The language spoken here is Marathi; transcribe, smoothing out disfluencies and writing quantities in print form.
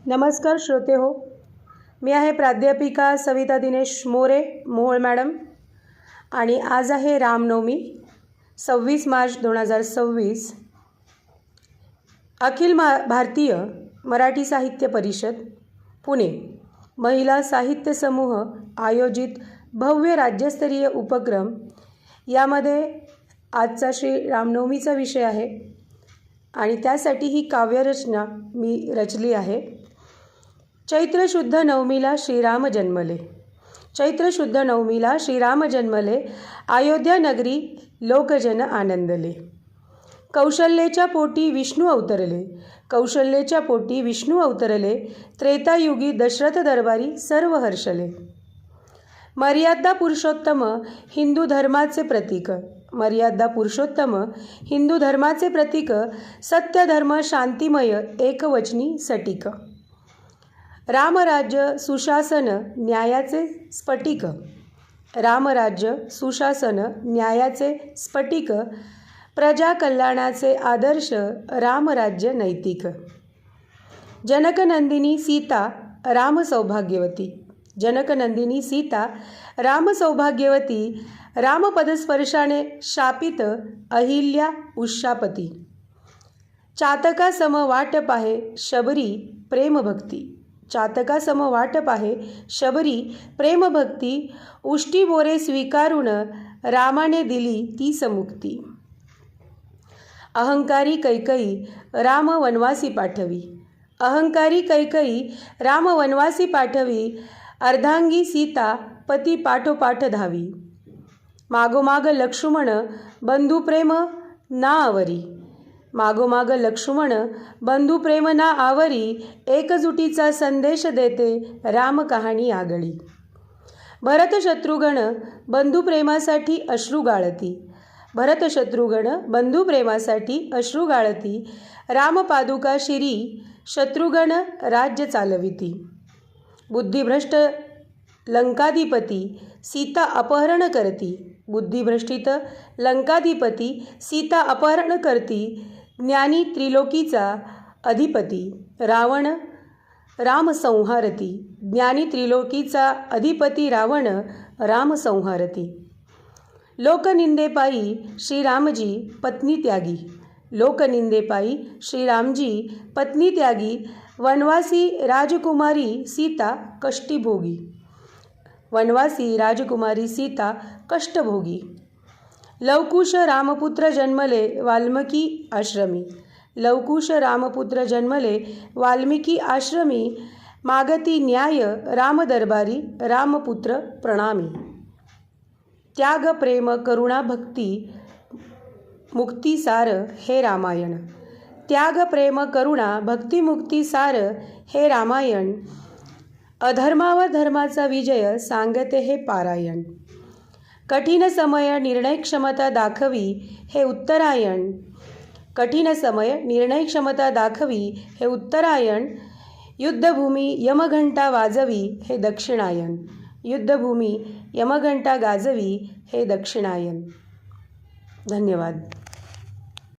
नमस्कार श्रोते हो, मी आहे प्राध्यापिका सविता दिनेश मोरे मोहोळ मॅडम आणि आज आहे रामनवमी 26 मार्च 2026. अखिल भारतीय मराठी साहित्य परिषद पुणे महिला साहित्य समूह आयोजित भव्य राज्यस्तरीय उपक्रम यामध्ये आजचा श्री रामनवमीचा विषय आहे आणि त्यासाठी ही काव्यरचना मी रचली आहे. चैत्र शुद्ध नवमीला श्रीराम जन्मले, चैत्र शुद्ध नवमीला श्रीराम जन्मले, अयोध्या नगरी लोकजन आनंदले. कौशल्येच्या पोटी विष्णू अवतरले, कौशल्येच्या पोटी विष्णू अवतरले, त्रेतायुगी दशरथ दरबारी सर्व हर्षले. मर्यादा पुरुषोत्तम हिंदू धर्माचे प्रतीक, मर्यादा पुरुषोत्तम हिंदू धर्माचे प्रतीक, सत्य धर्म शांतिमय एकवचनी सटीक. रामराज्य सुशासन न्यायाचे स्फटिक, रामराज्य सुशासन न्यायाचे स्फटिक, प्रजा कल्याणाचे आदर्श रामराज्य नैतिक. जनकनंदिनी सीता राम सौभाग्यवती, जनकनंदिनी सीता राम सौभाग्यवती, रामपदस्पर्शाने शापित अहिल्या उषापती. चातका सम वाट पाहे शबरी प्रेमभक्ती, चातका सम वाट पाहे शबरी प्रेमभक्ती, उष्टी बोरे स्वीकारून रामाने दिली ती समुक्ती. अहंकारी कैकई राम वनवासी पाठवी, अहंकारी कैकई राम वनवासी पाठवी, अर्धांगी सीता पती पाठोपाठ धावी. मागोमाग लक्ष्मण बंधुप्रेम ना आवरी, मागोमाग लक्ष्मण बंधुप्रेम ना आवरी, एकजुटीचा संदेश देते राम कहाणी आगळी. भरत शत्रुघ्न बंधुप्रेमासाठी अश्रू गाळती, भरत शत्रुघ्न बंधुप्रेमासाठी अश्रू गाळती, रामपादुका शिरी शत्रुघ्न राज्य चालविती. बुद्धिभ्रष्ट लंकाधिपती सीता अपहरण करती, बुद्धिभ्रष्टित लंकाधिपती सीता अपहरण करती, ज्ञानी त्रिलोकीचा अधिपती रावण राम संहारती, ज्ञानी त्रिलोकीचा अधिपती रावण राम संहारती. लोकनिंदेपायी श्रीरामजी पत्नी त्यागी, लोकनिंदेपायी श्रीरामजी पत्नी त्यागी, वनवासी राजकुमारी सीता कष्टीभोगी, वनवासी राजकुमारी सीता कष्टभोगी. लवकुश रामपुत्र जन्मले वाल्मिकी आश्रमी, लवकुश रामपुत्र जन्मले वाल्मिकी आश्रमी, मागती न्याय राम दरबारी रामपुत्र प्रणामी. त्याग प्रेम करुणा भक्ती मुक्ती सार हे रामायण, त्याग प्रेम करुणा भक्ती मुक्ती सार हे रामायण. अधर्मावर धर्माचा विजय सांगते हे पारायण, कठीण समय निर्णय क्षमता दाखवी हे उत्तरायण, कठीण समय निर्णय क्षमता दाखवी हे उत्तरायण. युद्धभूमी यमघंटा वाजवी हे दक्षिणायन, युद्धभूमी यमघंटा गाजवी हे दक्षिणायन. धन्यवाद.